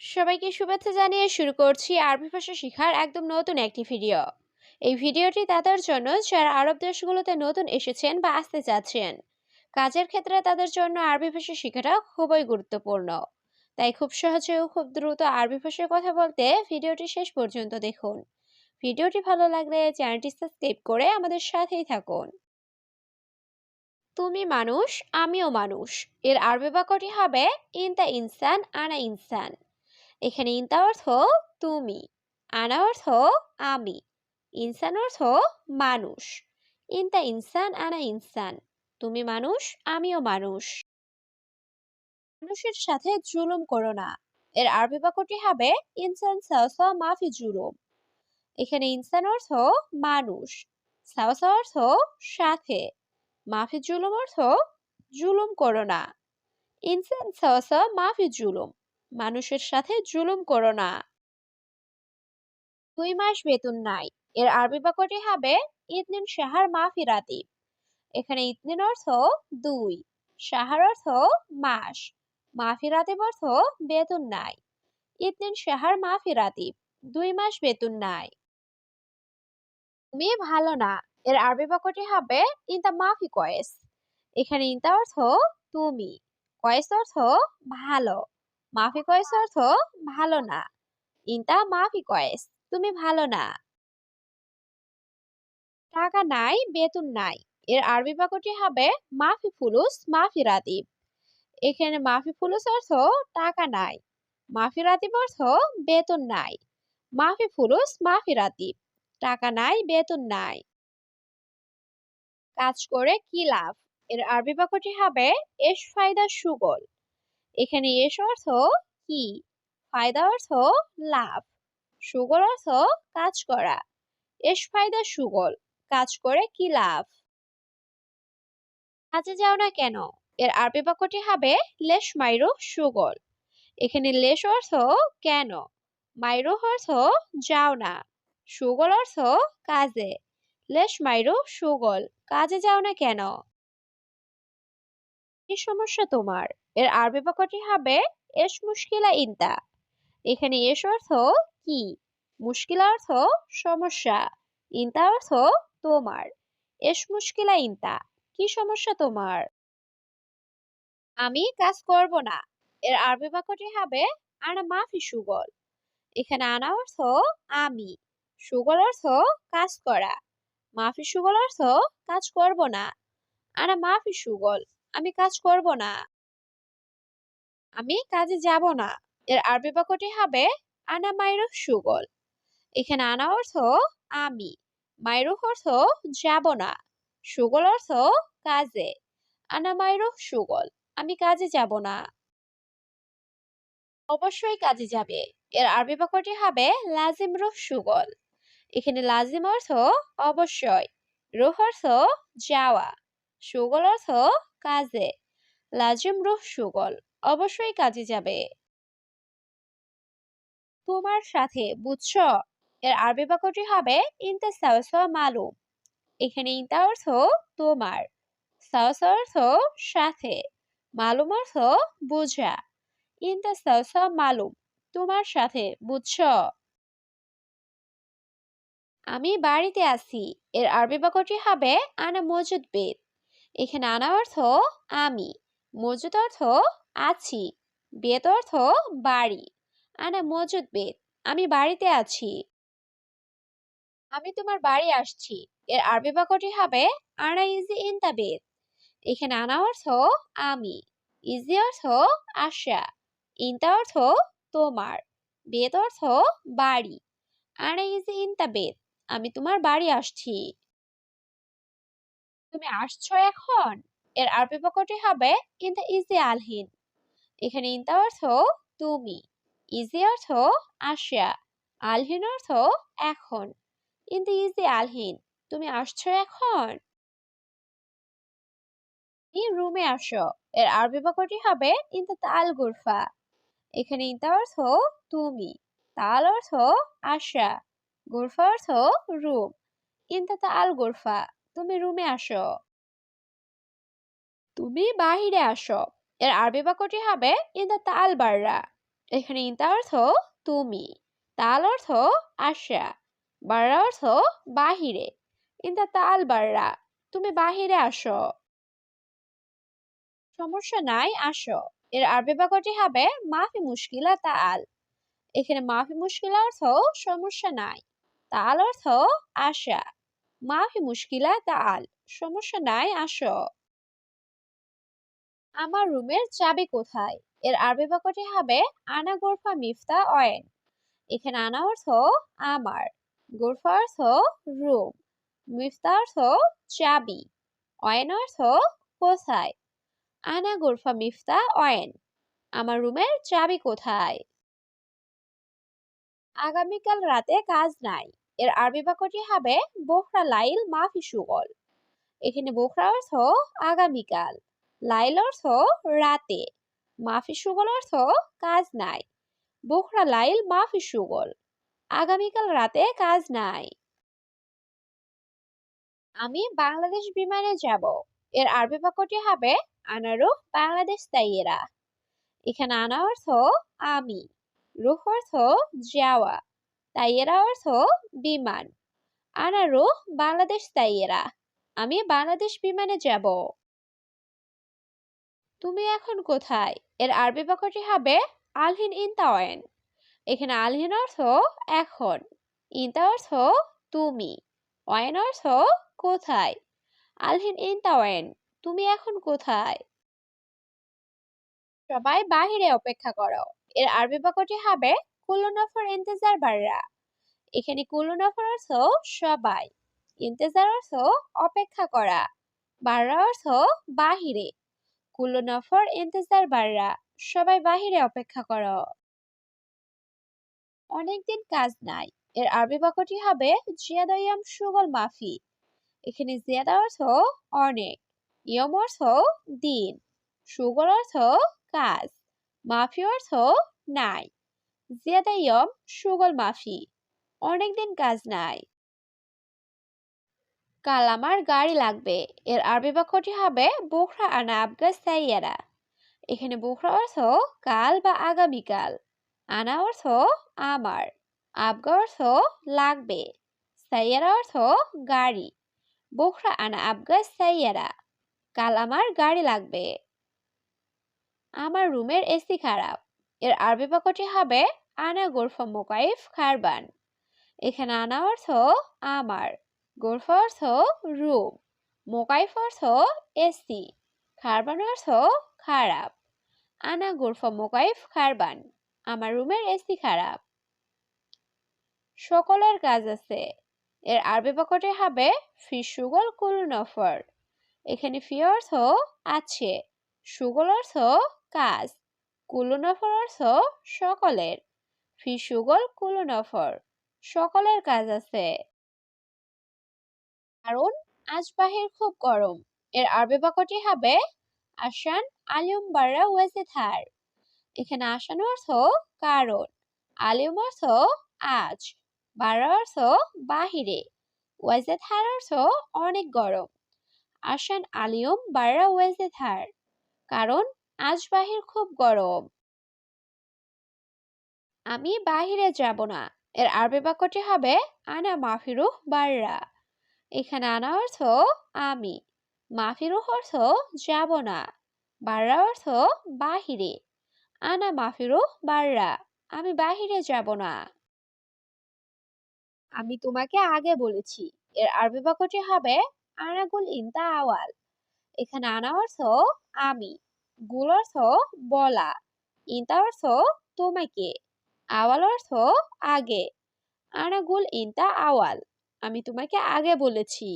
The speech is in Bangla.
সবাইকে শুভেচ্ছা জানিয়ে শুরু করছি আরবি ভাষা শেখার একদম নতুন একটি ভিডিও। এই ভিডিওটি তাদের জন্য যারা আরব দেশগুলোতে নতুন এসেছেন বা আসতে চাচ্ছেন। কাজের ক্ষেত্রে তাদের জন্য আরবি ভাষা শেখাটা খুবই গুরুত্বপূর্ণ। তাই খুব সহজে ও খুব দ্রুত আরবি ভাষায় কথা বলতে ভিডিওটি শেষ পর্যন্ত দেখুন। ভিডিওটি ভালো লাগলে চ্যানেলটি সাবস্ক্রাইব করে আমাদের সাথেই থাকুন। তুমি মানুষ, আমিও মানুষ। এর আরবি বাক্যটি হবে ইনতা ইনসান আনা ইনসান। এখানে ইনতা অর্থ তুমি, আনা অর্থ আমি, ইনসান অর্থ মানুষ। ইনতা ইনসান আনা ইনসান, তুমি মানুষ, আমিও মানুষ। মানুষের সাথে জুলুম করো না। এর আরবি বাক্যটি হবে ইনসান সাওসা মাফি জুলুম। এখানে ইনসান অর্থ মানুষ, সাওসা অর্থ সাথে, মাফি জুলুম অর্থ জুলুম করো না। ইনসান সাওসা মাফি জুলুম, মানুষের সাথে জুলুম করো না। 2 মাস বেতন নাই। এর আরবি বাক্যটি হবে ইতনিন শাহার মাফি রাতিব। এখানে ইতনিন অর্থ 2, শাহার অর্থ মাস, মাফি রাতিব অর্থ বেতন নাই। ইতনিন শাহার মাফি রাতিব, 2 মাস বেতন নাই। তুমি ভালো না। এর আরবি বাক্যটি হবে ইনতা মাফি কয়েস। এখানে ইনতা অর্থ তুমি, কয়েস অর্থ ভালো, মাফি কয়েস অর্থ ভালো না। ইনতা মাফি কয়েস, তুমি ভালো না। টাকা নাই, বেতন নাই। এর আরবি বাক্যটি হবে মাফি ফুলুস মাফি রাতিব। এখানে মাফি ফুলুস অর্থ টাকা নাই, মাফি রাতিব অর্থ বেতন নাই। মাফি ফুলুস মাফি রাতিব, টাকা নাই, বেতন নাই। কাজ করে কি লাভ? এর আরবি বাক্যটি হবে এশ ফায়দা সুগল। এখানে এশ অর্থ কি, ফায়দা অর্থ লাভ, সুগল অর্থ কাজ করা। এশ ফায়দা সুগল, কাজ করে কি লাভ? কাজে যাও না কেন? এর আরবি বাক্যটি হবে লেশ মাইরু সুগল। এখানে লেশ অর্থ কেন, মাইরু অর্থ যাও না, সুগল অর্থ কাজে। লেশ মাইরু সুগল, কাজে যাও না কেন? কি সমস্যা তোমার? এর আরবি বাক্যটি হবে এশ মুশকিলা ইনতা। এখানে এশ অর্থ কি, মুশকিলা অর্থ সমস্যা, ইনতা অর্থ তোমার। এশ মুশকিলা ইনতা, কি সমস্যা তোমার? আমি কাজ করব না। এর আরবি বাক্যটি হবে আনা মাফি সুগল। এখানে আনা অর্থ আমি, সুগল অর্থ কাজ করা, মাফি সুগল অর্থ কাজ করব না। আনা মাফি সুগল, আমি কাজ করব না। আমি কাজে যাব না। এর আরবি বাক্যটি হবে আনা মাইরুহ সুগল। এখানে আনা অর্থ আমি, মাইরুহ অর্থ যাব না, সুগল অর্থ কাজে। আনা মাইরুহ সুগল, আমি কাজে যাব না। অবশ্যই কাজে যাবে। এর আরবি বাক্যটি হবে লাজিম রুহ সুগল। এখানে লাজিম অর্থ অবশ্যই, রুহ অর্থ যাওয়া, সুগল অর্থ কাজে। লাজিম রুহ সুগল, অবশ্যই কাজে যাবে। তোমার সাথে, বুঝছো? এর আরবি বাক্যটি হবে ইনতা সাওসা মালুম। এখানে ইনতা অর্থ তোমার, সাওসা অর্থ সাথে, মালুম অর্থ বোঝা। ইনতা সাওসা মালুম, তোমার সাথে, বুঝছো? আমি বাড়িতে আছি। এর আরবি বাক্যটি হবে আনা মজুদ বেত। এখানে আনা অর্থ আমি, মজুদ অর্থ আছি, বেত অর্থ বাড়ি। আনা মজুদ বেত, আমি বাড়িতে আছি। আমি তোমার বাড়ি আসছি। এর আরবি বাক্যটি হবে আনা ইজি ইনতা বেত। এখানে আনা অর্থ আমি, ইজি অর্থ আসা, ইনতা অর্থ তোমার, বেত অর্থ বাড়ি। আনা ইজি ইনতা বেত, আমি তোমার বাড়ি আসছি। তুমি আসছো এখন? এর আরবি বাক্যটি হবে ইনতা ইজি আলহিন। এখানে ইনতা অর্থ তুমি, ইজি অর্থ আসা, আলহিন অর্থ এখন। ইনতা ইজি আলহিন, তুমি আসছো এখন? তুমি রুমে আসো। এর আরবি বাক্যটি হবে ইনতা তাল গুরফা। এখানে ইনতা অর্থ তুমি, তাল অর্থ আসা, গুরফা অর্থ রুম। ইনতা তাল গুরফা, তুমি রুমে আসো। তুমি বাহিরে আসো। এর আরবি বাক্যটি হবে ইনতা তাল বাররা। এখানে ইনতা অর্থ তুমি, তাল অর্থ আসা, বাররা অর্থ বাহিরে। ইনতা তাল বাররা, তুমি বাহিরে আসো। সমস্যা নাই, আসো। এর আরবি বাক্যটি হবে মাফি মুশকিলা তাল। এখানে মাফি মুশকিলা অর্থ সমস্যা নাই, তাল অর্থ আসা, মাফি মুশকিলা তাল, সমস্যা নাই, আসো। আমার রুমের চাবি কোথায়? এর আরবি বাক্যটি হবে আনা গোরফা মিফতা অয়েন। এখানে আনা অর্থ আমার, গোরফা অর্থ রুম, মিফতা অর্থ চাবি, অয়েন অর্থ কোথায়। আনা গোরফা মিফতা অয়েন, আমার রুমের চাবি কোথায়? আগামীকাল রাতে কাজ নাই। এর আরবি বাক্যটি হবে বোখরা লাইল মাফি শুগল। এখানে বোখরা অর্থ আগামীকাল, লাইল অর্থ রাতে, মাফি শুগল অর্থ কাজ নাই। বোখরা লাইল মাফি শুগল, আগামীকাল রাতে কাজ নাই। আমি বাংলাদেশ বিমানে যাব। এর আরবি বাক্যটি হবে আনারু বাংলাদেশ তাইয়েরা। এখানে আনা অর্থ আমি, রুহ অর্থ যাওয়া, তাইয়েরা অর্থ বিমান। আনারু বাংলাদেশ তাইয়েরা, আমি বাংলাদেশ বিমানে যাব। তুমি এখন কোথায়? এর আরবি বাক্যটি হবে আলহিন ইনতাওয়েন। এখানে আলহিন অর্থ এখন, ইনতা অর্থ তুমি, ওয়েন অর্থ কোথায়। আলহিন ইনতাওয়েন, তুমি এখন কোথায়? সবাই বাহিরে অপেক্ষা করো। এর আরবি বাক্যটি হবে কুল্লু নফর ইন্তেজার বাররা। এখানে কুল্লু নফর অর্থ সবাই, ইন্তেজার অর্থ অপেক্ষা করা, বাররা অর্থ বাহিরে। কুল্লু নফর ইন্তেজার বাররা, সবাই বাহিরে অপেক্ষা করো। অনেকদিন কাজ নাই। এর আরবি বাক্যটি হবে জিয়াদা ইয়াম সুগল মাফি। এখানে জিয়াদা অর্থ অনেক, ইয়ম অর্থ দিন, সুগল অর্থ কাজ, মাফি অর্থ নাই। জিয়াদা ইয়ম সুগল মাফি, অনেকদিন কাজ নাই। কাল আমার গাড়ি লাগবে। এর আরবি বাক্যটি হবে বোখরা আনা আবগা সাইয়ারা। এখানে বোখরা অর্থ কাল বা আগামীকাল, আনা অর্থ আমার, আবগা অর্থ লাগবে, সাইয়ারা অর্থ গাড়ি। বোখরা আনা আবগা সাইয়ারা, কাল আমার গাড়ি লাগবে। আমার রুমের এসি খারাপ। এর আরবি বাক্যটি হবে আনা গোরফা মোকাইফ খারবান। এখানে আনা অর্থ আমার, গোরফা অর্থ রুম, মোকাইফ অর্থ এসি, খারবান অর্থ খারাপ। আনা গোরফা মোকাইফ খারবান, আমার রুমের এসি খারাপ। সকলের কাজ আছে। এর আরবি বাক্যটি হবে ফি সুগল কুল নফর। এখানে ফি অর্থ আছে, সুগল অর্থ কাজ, কুলু নফর অর্থ সকলের। ফি সুগল কুলু নফর, সকলের কাজ আছে। কারণ আজ বাহির খুব গরম। এর আরবি বাক্যটি হবে আসান আলিউম বাররা ওয়াজে থার। এখানে আসান অর্থ কারণ, আলিউম অর্থ আজ, বাররা অর্থ বাহিরে, ওয়াজে থার অর্থ অনেক গরম। আসান আলিউম বাররা ওয়াজে থার, কারণ আজ বাহির খুব গরম। আমি বাহিরে যাব না। এর আরবি বাক্যটি হবে আনা মাফিরুহ বাররা। এখানে আনা অর্থ আমি, মাফিরুহ অর্থ যাব না, বাররা অর্থ বাহিরে। আনা মাফিরুহ বাররা, আমি বাহিরে যাব না। আমি তোমাকে আগে বলেছি। এর আরবি বাক্যটি হবে আনাগুল ইনতা আওয়াল। এখানে আনা অর্থ আমি, গুল অর্থ বলা, ইনতা অর্থ তোমাকে, আওয়াল অর্থ আগে। আনাগুল ইনতা আওয়াল, আমি তোমাকে আগে বলেছি।